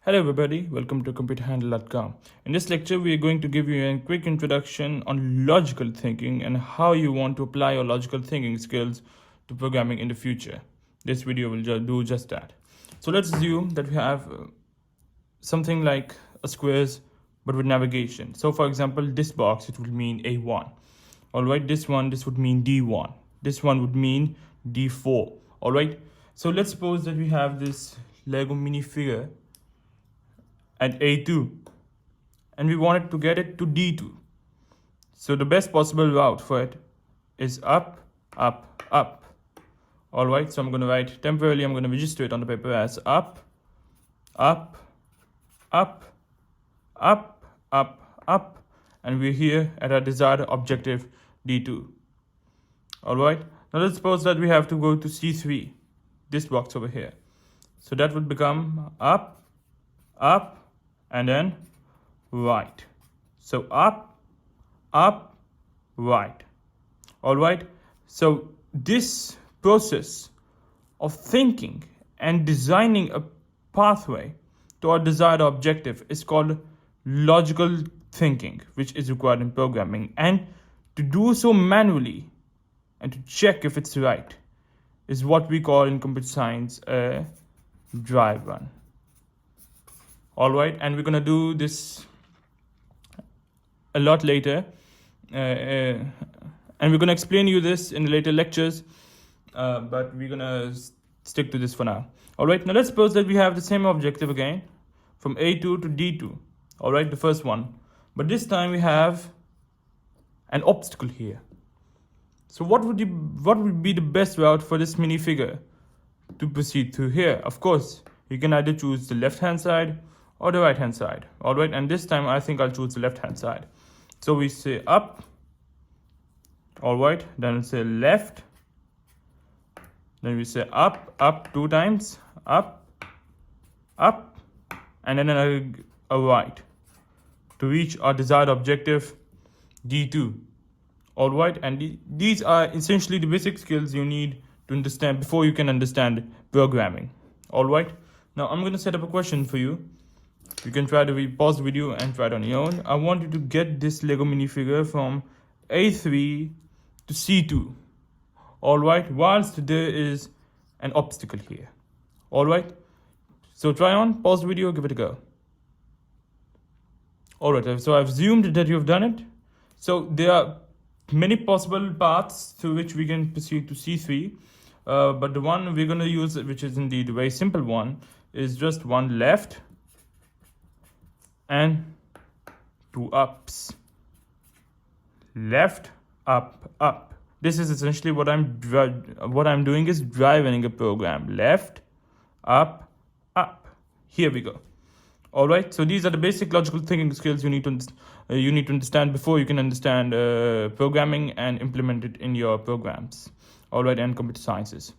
Hello everybody, welcome to computerhandle.com. In this lecture, we are going to give you a quick introduction on logical thinking and how you want to apply your logical thinking skills to programming in the future. This video will do just that. So let's assume that we have something like a squares but with navigation. So for example, this box, it would mean A1. Alright, this would mean D1. This one would mean D4. Alright, so let's suppose that we have this Lego minifigure at A2 and we wanted to get it to D2. So the best possible route for it is up, up, up. Alright, so I'm going to write temporarily, I'm going to register it on the paper as up, up, up, up, up, up, and we're here at our desired objective D2. Alright, now let's suppose that we have to go to C3, this box over here. So that would become up, up, and then right. So up, up, right. Alright, so this process of thinking and designing a pathway to our desired objective is called logical thinking, which is required in programming. And to do so manually and to check if it's right is what we call in computer science a drive run. Alright, and we're gonna do this a lot later, and we're gonna explain you this in later lectures, but we're gonna stick to this for now. Alright, now let's suppose that we have the same objective again from A2 to D2. Alright, the first one, but this time we have an obstacle here. So what would be the best route for this minifigure to proceed through here? Of course, you can either choose the left hand side or the right hand side. Alright, and this time I think I'll choose the left hand side. So we say up, alright, then we say left, then we say up, up 2 times, up, up, and then a right to reach our desired objective D2. Alright, and these are essentially the basic skills you need to understand before you can understand programming. Alright, now I'm going to set up a question for you. You can try to pause the video and try it on your own. I want you to get this Lego minifigure from A3 to C2. Alright, whilst there is an obstacle here. Alright, so try on, pause the video, give it a go. Alright, so I've assumed that you've done it. So there are many possible paths through which we can proceed to C3. But the one we're going to use, which is indeed a very simple one, is just one left and 2 ups. Left, up, up. This is essentially what I'm doing is driving a program. Left, up, up. Here we go. All right. So these are the basic logical thinking skills you need to understand before you can understand programming and implement it in your programs. All right, and computer sciences.